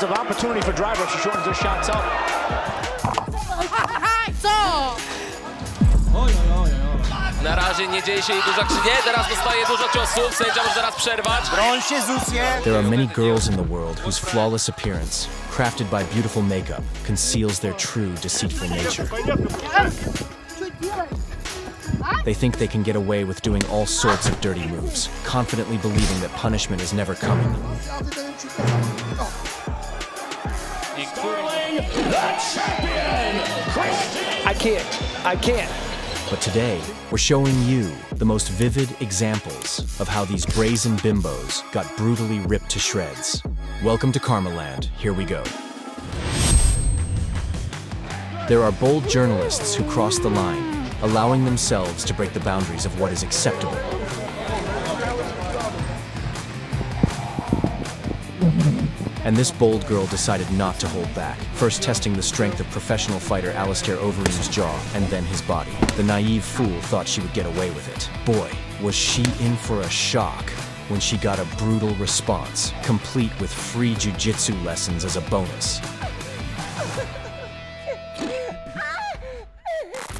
moments of opportunity for drivers to shorten their shots up. Na razie nie dzieje się jej dużo, czy nie? Teraz dostaje dużo ciosów, sędzia może zaraz przerwać. There are many girls in the world whose flawless appearance, crafted by beautiful makeup, conceals their true deceitful nature. They think they can get away with doing all sorts of dirty moves, confidently believing that punishment is never coming. I can't. But today, we're showing you the most vivid examples of how these brazen bimbos got brutally ripped to shreds. Welcome to KARMALAND. Here we go. There are bold journalists who cross the line, allowing themselves to break the boundaries of what is acceptable. And this bold girl decided not to hold back, first testing the strength of professional fighter Alistair Overeem's jaw and then his body. The naive fool thought she would get away with it. Boy, was she in for a shock when she got a brutal response, complete with free jiu-jitsu lessons as a bonus.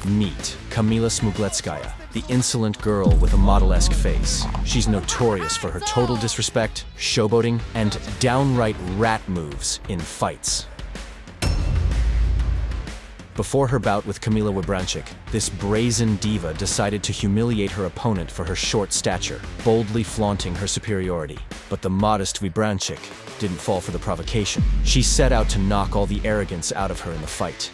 Meet Kamila Smugletskaya, the insolent girl with a model-esque face. She's notorious for her total disrespect, showboating, and downright rat moves in fights. Before her bout with Kamila Wybranczyk, this brazen diva decided to humiliate her opponent for her short stature, boldly flaunting her superiority. But the modest Wybranczyk didn't fall for the provocation. She set out to knock all the arrogance out of her in the fight.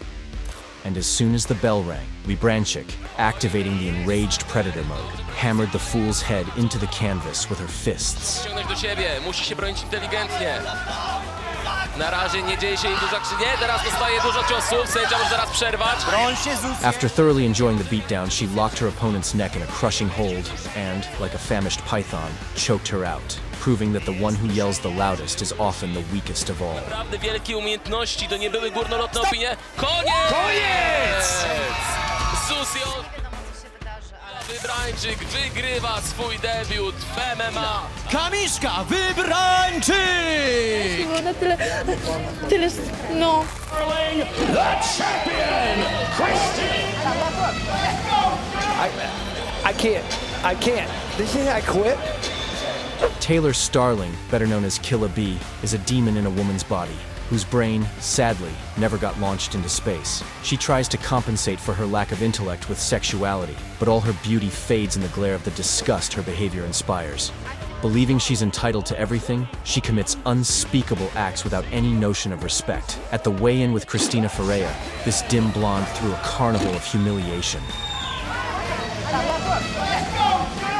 And as soon as the bell rang, Wybranczyk, activating the enraged predator mode, hammered the fool's head into the canvas with her fists. Ściągnąć do siebie, musi się bronić inteligentnie. Na razie nie dzieje się jej dużo, czy nie? Teraz dostaje dużo ciosów, sędzia może zaraz przerwać. After thoroughly enjoying the beatdown, she locked her opponent's neck in a crushing hold and, like a famished python, choked her out, proving that the one who yells the loudest is often the weakest of all. Naprawdę wielkie umiejętności, to nie były górnolotne opinie. Koniec! Susio Wybranczyk wygrywa swój debiut w MMA. Kamiszka Wybranczyk! Było na tyle, no. I can't. Did you say I quit? Taylor Starling, better known as Killa B, is a demon in a woman's body, whose brain, sadly, never got launched into space. She tries to compensate for her lack of intellect with sexuality, but all her beauty fades in the glare of the disgust her behavior inspires. Believing she's entitled to everything, she commits unspeakable acts without any notion of respect. At the weigh-in with Christina Ferreira, this dim blonde threw a carnival of humiliation.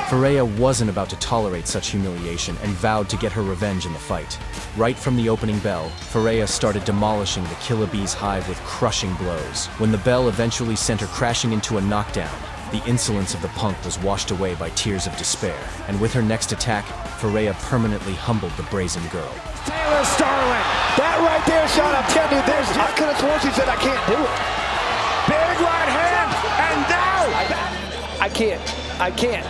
Ferreira wasn't about to tolerate such humiliation and vowed to get her revenge in the fight. Right from the opening bell, Ferreira started demolishing the Killa B's hive with crushing blows. When the bell eventually sent her crashing into a knockdown, the insolence of the punk was washed away by tears of despair. And with her next attack, Ferreira permanently humbled the brazen girl. Taylor Starling, that right there, Sean, I'm telling you, I could have sworn she said I can't do it. Big right hand, and now! I can't.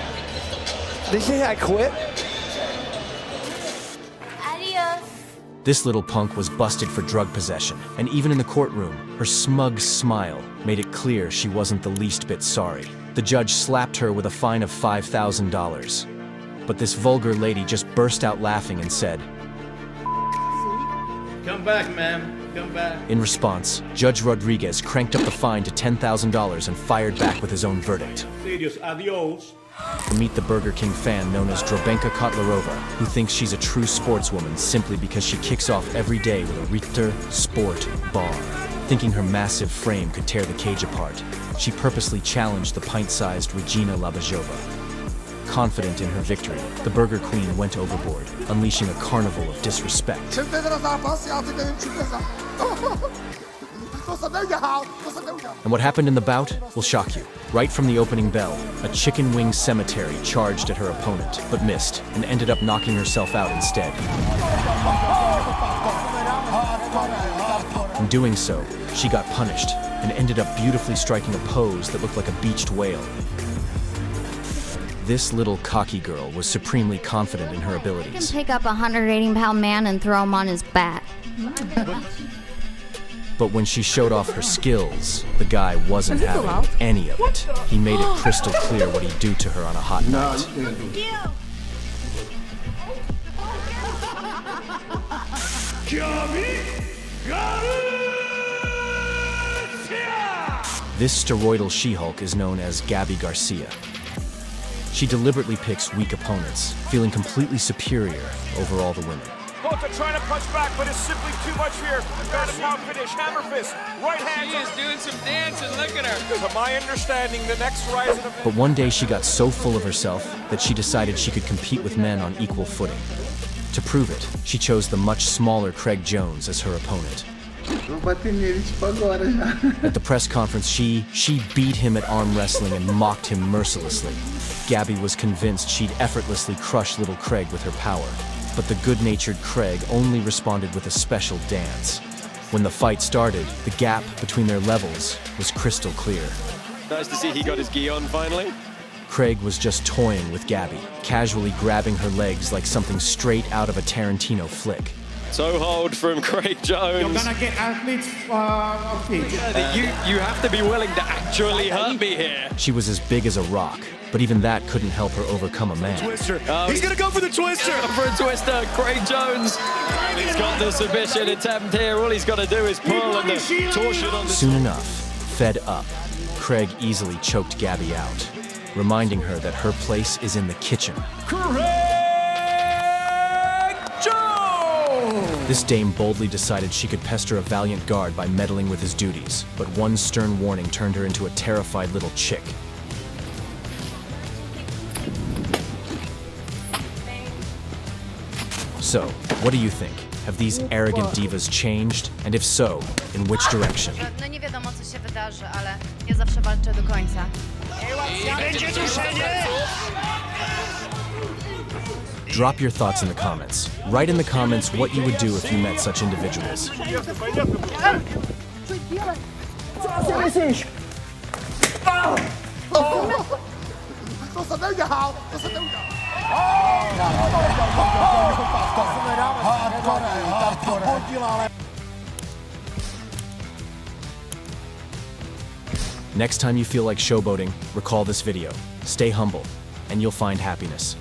Did you say I quit? Adios. This little punk was busted for drug possession, and even in the courtroom, her smug smile made it clear she wasn't the least bit sorry. The judge slapped her with a fine of $5,000. But this vulgar lady just burst out laughing and said, "Come back, ma'am. Come back." In response, Judge Rodriguez cranked up the fine to $10,000 and fired back with his own verdict. Serious, adios. Meet the Burger King fan known as Drobenka Kotlarova, who thinks she's a true sportswoman simply because she kicks off every day with a Richter Sport bar. Thinking her massive frame could tear the cage apart, she purposely challenged the pint-sized Regina Labajova. Confident in her victory, the Burger Queen went overboard, unleashing a carnival of disrespect. And what happened in the bout will shock you. Right from the opening bell, a chicken wing cemetery charged at her opponent, but missed, and ended up knocking herself out instead. In doing so, she got punished, and ended up beautifully striking a pose that looked like a beached whale. This little cocky girl was supremely confident in her abilities. You can pick up a 180-pound man and throw him on his back. But when she showed off her skills, the guy wasn't having any of it. He made it crystal clear what he'd do to her on a hot night. This steroidal She-Hulk is known as Gabby Garcia. She deliberately picks weak opponents, feeling completely superior over all the women. Both are trying to punch back, but it's simply too much here. Got a pound finish, hammer fist, right hand. She is doing some dancing, look at her. To my understanding, the next rise in the... But one day she got so full of herself that she decided she could compete with men on equal footing. To prove it, she chose the much smaller Craig Jones as her opponent. At the press conference, she beat him at arm wrestling and mocked him mercilessly. Gabby was convinced she'd effortlessly crush little Craig with her power. But the good-natured Craig only responded with a special dance. When the fight started, the gap between their levels was crystal clear. Nice to see he got his gi on finally. Craig was just toying with Gabby, casually grabbing her legs like something straight out of a Tarantino flick. So hold from Craig Jones. You're gonna get athletes of feet. You have to be willing to actually hurt me here. She was as big as a rock, but even that couldn't help her overcome a man. Twister. He's gonna go for the twister. For a twister, Craig Jones. He's got the submission attempt here. All he's got to do is pull and the torsion on the... Soon enough, fed up, Craig easily choked Gabby out, reminding her that her place is in the kitchen. This dame boldly decided she could pester a valiant guard by meddling with his duties, but one stern warning turned her into a terrified little chick. So, what do you think? Have these arrogant divas changed? And if so, in which direction? No nie wiadomo, co się wydarzy, ale ja zawsze walczę do końca. Drop your thoughts in the comments. Write in the comments what you would do if you met such individuals. Next time you feel like showboating, recall this video. Stay humble, and you'll find happiness.